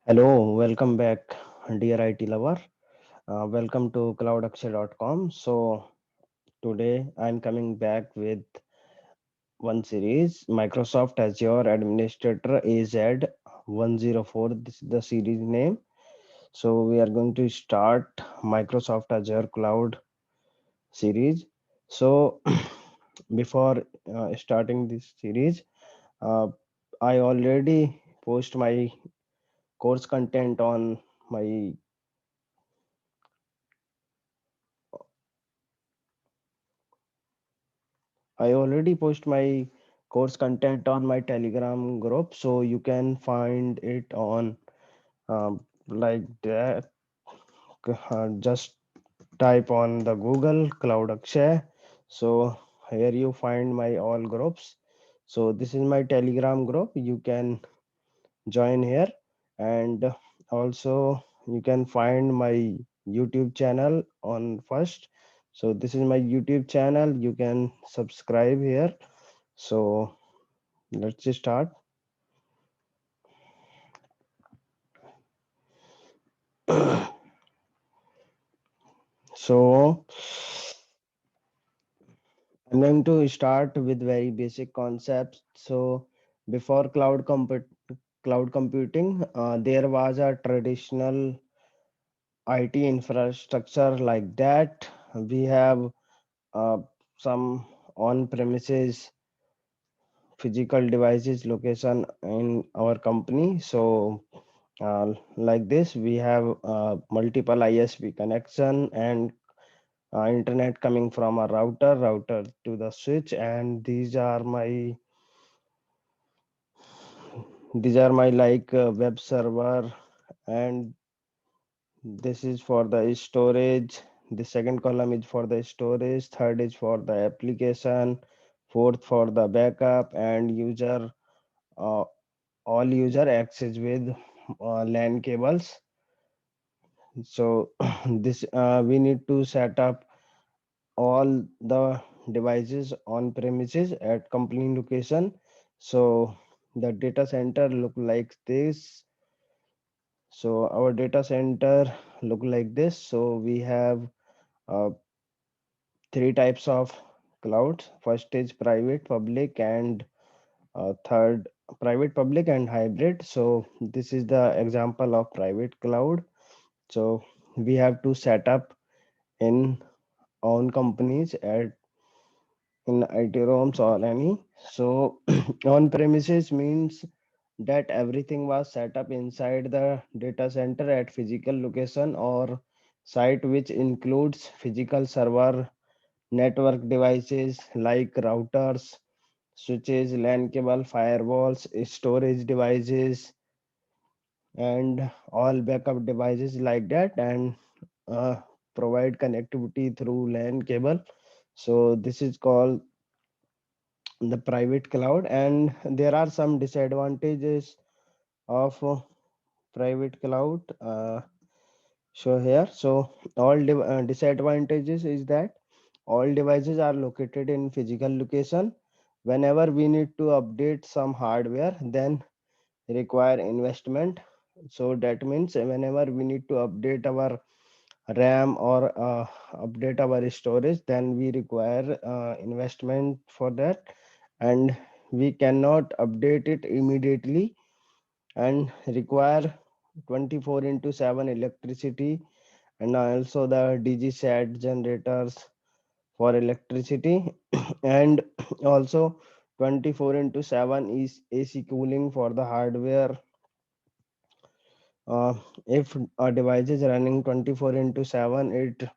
Hello, welcome back, dear IT lover. Welcome to cloudakshay.com. So, today I'm coming back with one series Microsoft Azure Administrator AZ 104. This is the series name. So, we are going to start Microsoft Azure Cloud series. So, before starting this series, uh, I already post my course content on my I already post my course content on my Telegram group, so you can find it on like that. Just type on the Google Cloud Akshay. So here you find my all groups. So this is my Telegram group. You can join here, and also you can find my YouTube channel on first. So this is my YouTube channel. You can subscribe here. So let's just start. So I'm going to start with very basic concepts. So before cloud computing, there was a traditional IT infrastructure like that. We have uh, some on-premises physical devices location in our company. So like this, we have multiple ISP connection and internet coming from a router to the switch, and these are my like web server, and this is for the storage. The second column is for the storage, third is for the application, fourth for the backup, and user uh, all user access with LAN cables. So this we need to set up all the devices on premises at company location. So the data center look like this. So our data center look like this. So we have uh, three types of clouds. First is private, public, and third private, public, and hybrid. So this is the example of private cloud. So we have to set up in own companies at in IT rooms or any. So on premises means that everything was set up inside the data center at physical location or site, which includes physical server, network devices like routers, switches, LAN cable, firewalls, storage devices, and all backup devices like that, and uh, provide connectivity through LAN cable. So this is called the private cloud, and there are some disadvantages of private cloud. So here, so disadvantages is that all devices are located in physical location. Whenever we need to update some hardware, then require investment. So that means whenever we need to update our RAM or update our storage, then we require investment for that, and we cannot update it immediately and require 24 into 7 electricity, and also the DG set generators for electricity and also 24 into 7 is AC cooling for the hardware. If a device is running 24 into 7, it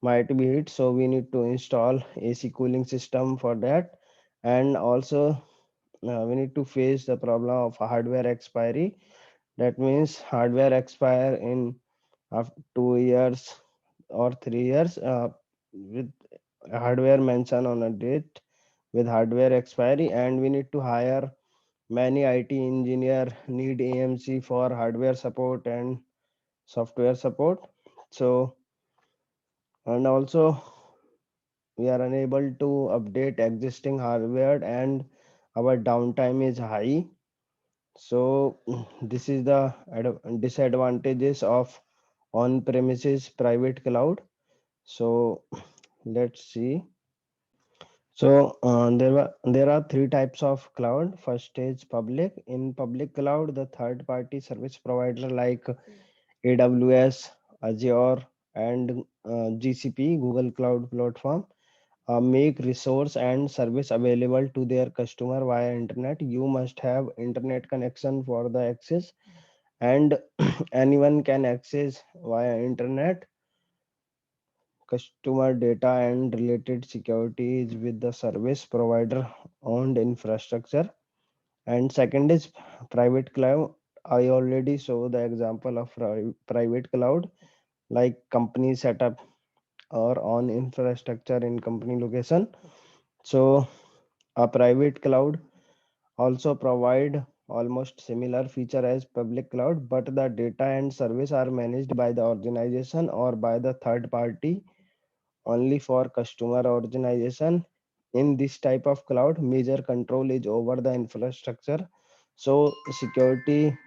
might be hit, so we need to install AC cooling system for that. And also we need to face the problem of hardware expiry. That means hardware expire in after 2 years or 3 years with hardware mentioned on a date with hardware expiry, and we need to hire many IT engineer, need AMC for hardware support and software support. So and also we are unable to update existing hardware, and our downtime is high. So this is the disadvantages of on-premises private cloud. So let's see. So there are three types of cloud. First is public. In public cloud, the third party service provider like AWS, Azure, and GCP, Google Cloud Platform, make resource and service available to their customer via internet. You must have internet connection for the access, and anyone can access via internet. Customer data and related securities with the service provider owned infrastructure. And second is private cloud. I already saw the example of private cloud, like company setup or on infrastructure in company location. So a private cloud also provide almost similar feature as public cloud, but the data and service are managed by the organization or by the third party only for customer organization. In this type of cloud, major control is over the infrastructure, so security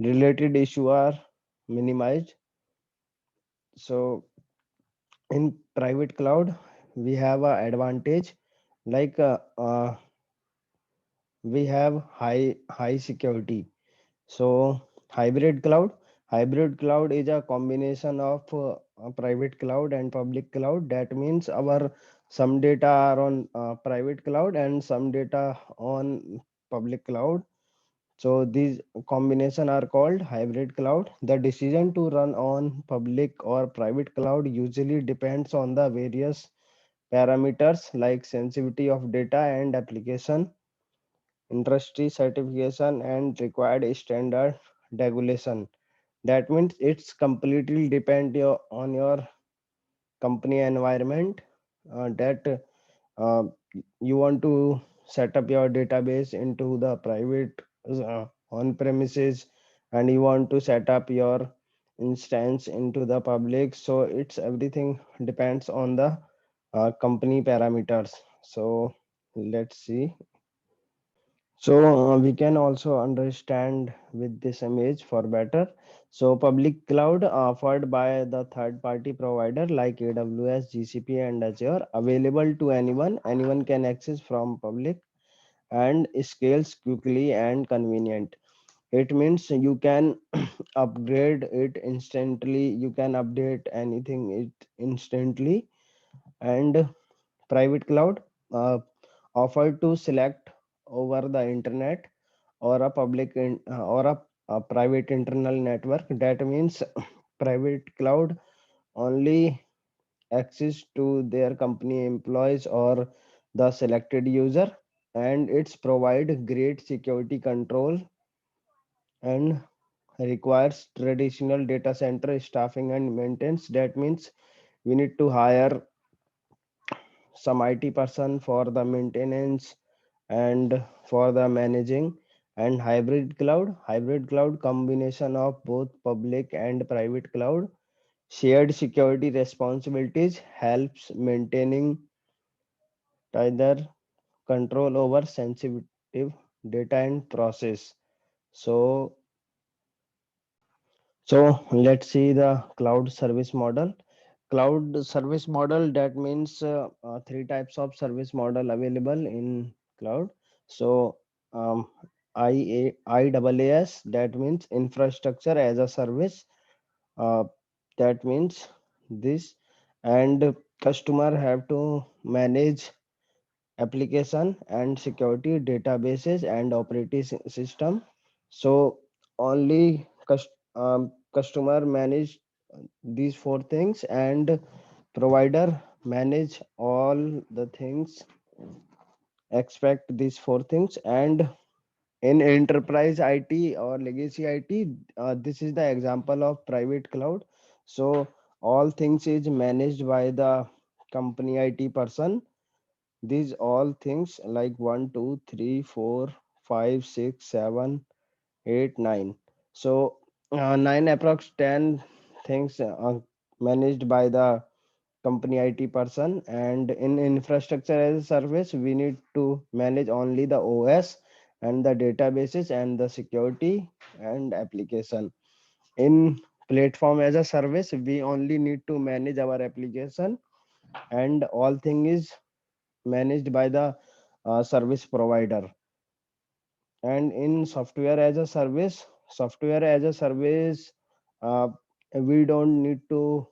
related issue are minimized. So in private cloud we have a advantage, like we have high security. So hybrid cloud is a combination of a private cloud and public cloud. That means our some data are on private cloud and some data on public cloud. So these combination are called hybrid cloud. The decision to run on public or private cloud usually depends on the various parameters like sensitivity of data and application, industry certification, and required standard regulation. That means it's completely depend on your company environment, that uh, you want to set up your database into the private on premises, and you want to set up your instance into the public. So it's everything depends on the company parameters. So let's see. So we can also understand with this image for better. So public cloud offered by the third party provider like AWS, GCP, and Azure, available to anyone. Anyone can access from public and scales quickly and convenient. It means you can upgrade it instantly. You can update anything it instantly. And private cloud uh, offered to select over the internet or a or a private internal network. That means private cloud only access to their company employees or the selected user, and it's provide great security control and requires traditional data center staffing and maintenance. That means we need to hire some IT person for the maintenance and for the managing. And hybrid cloud combination of both public and private cloud, shared security responsibilities, helps maintaining either control over sensitive data and process. So let's see the cloud service model. Cloud service model, that means three types of service model available in cloud. So um, IaaS, that means infrastructure as a service. uh, that means this, and customer have to manage application and security databases and operating system. So only customer manage these four things, and provider manage all the things, expect these four things. And in enterprise IT or legacy IT, this is the example of private cloud. So all things is managed by the company IT person. These all things like 1 2 3 4 5 6 7 8 9. So 9 approx 10 things managed by the company IT person. And in infrastructure as a service, we need to manage only the OS and the databases and the security and application. In platform as a service, we only need to manage our application, and all thing is managed by the service provider. And in software as a service, uh, we don't need to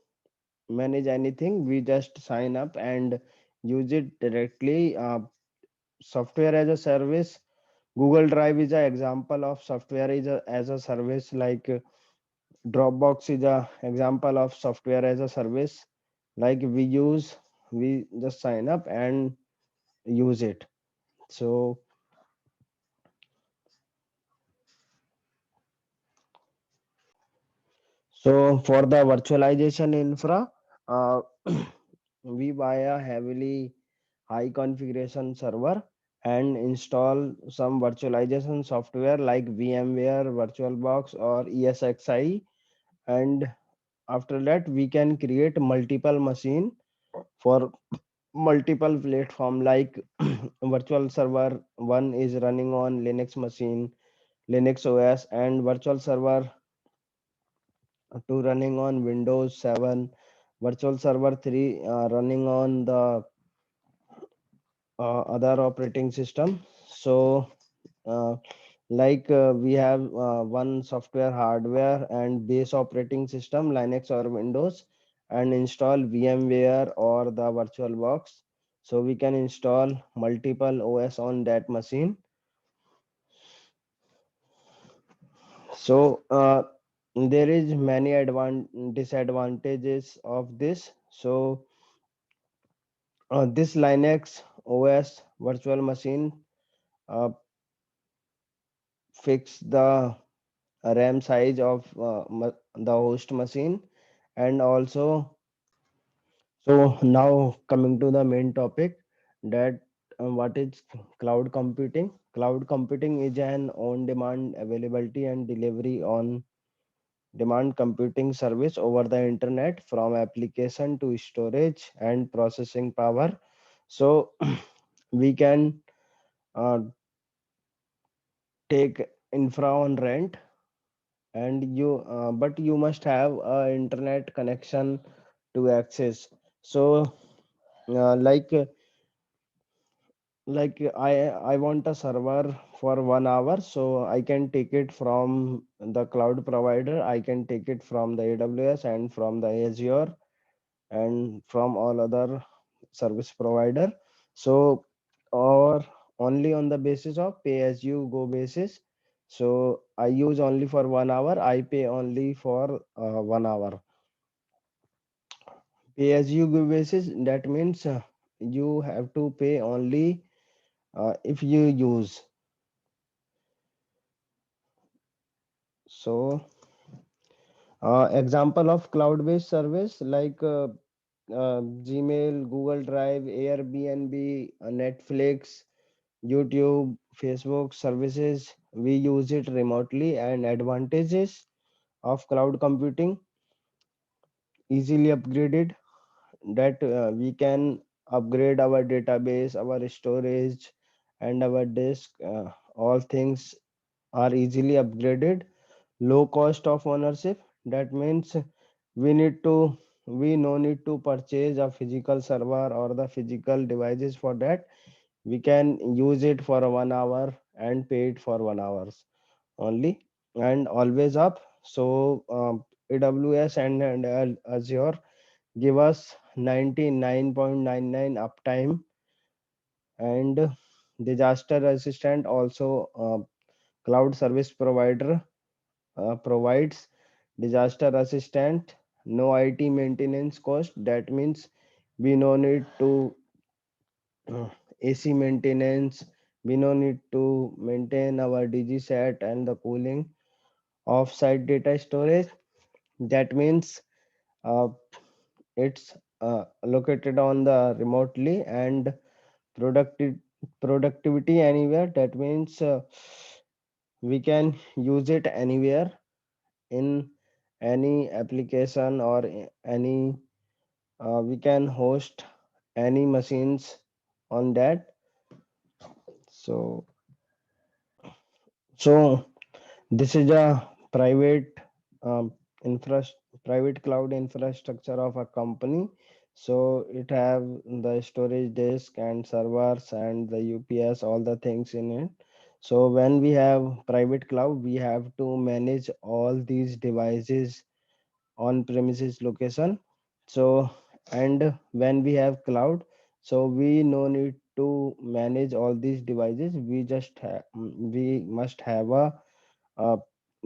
manage anything. We just sign up and use it directly. Software as a service, Google Drive is an example of software as a service. Like Dropbox is a example of software as a service. Like we just sign up and use it. So for the virtualization infra, uh, we buy a heavily high configuration server and install some virtualization software like VMware, VirtualBox, or ESXi. And after that, we can create multiple machine for multiple platform. Like virtual server 1 is running on Linux machine, Linux OS, and virtual server 2 running on Windows 7, virtual server 3 running on the other operating system. So uh, we have one software hardware and base operating system, Linux or Windows, and install VMware or the VirtualBox. So we can install multiple OS on that machine. So there is many disadvantages of this. So this Linux OS virtual machine uh, fix the RAM size of the host machine. And also, so now coming to the main topic, that what is cloud computing. Cloud computing is an on demand availability and delivery on demand computing service over the internet, from application to storage and processing power. So we can uh, take infra on rent, and but you must have a internet connection to access. So uh, like uh, I want a server for 1 hour, so I can take it from the cloud provider. I can take it from the AWS and from the Azure and from all other service provider. So or only on the basis of pay as you go basis. So I use only for 1 hour, I pay only for 1 hour. Pay as you go basis, that means you have to pay only if you use. So example of cloud based service like Gmail, Google Drive, Airbnb, Netflix, YouTube, Facebook services, we use it remotely. And advantages of cloud computing: easily upgraded, that we can upgrade our database, our storage, and our disk. All things are easily upgraded. Low cost of ownership, that means we need to we no need to purchase a physical server or the physical devices. For that, we can use it for 1 hour and pay it for 1 hours only. And always up. So AWS and Azure give us 99.99 uptime. And disaster resistant also. Cloud service provider provides disaster assistant, no IT maintenance cost. That means we no need to uh, AC maintenance, we no need to maintain our DGSat and the cooling. Offsite data storage, that means uh, it's located on the remotely. And productive productivity anywhere, that means we can use it anywhere in any application or any we can host any machines on that. So So this is a um, infra private cloud infrastructure of a company. So it have the storage disk and servers and the UPS, all the things in it. So when we have private cloud, we have to manage all these devices on premises location. So and when we have cloud, so we no need to manage all these devices. We must have a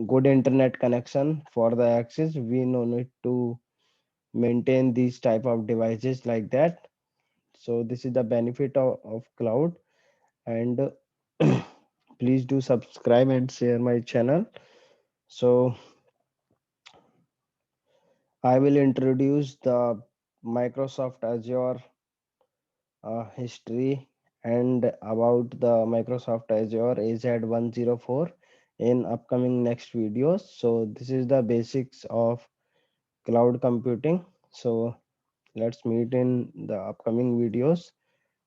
good internet connection for the access. We no need to maintain these type of devices like that. So this is the benefit of cloud. And please do subscribe and share my channel. So I will introduce the Microsoft Azure history and about the Microsoft Azure AZ104 in upcoming next videos. So this is the basics of cloud computing. So let's meet in the upcoming videos.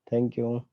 Thank you.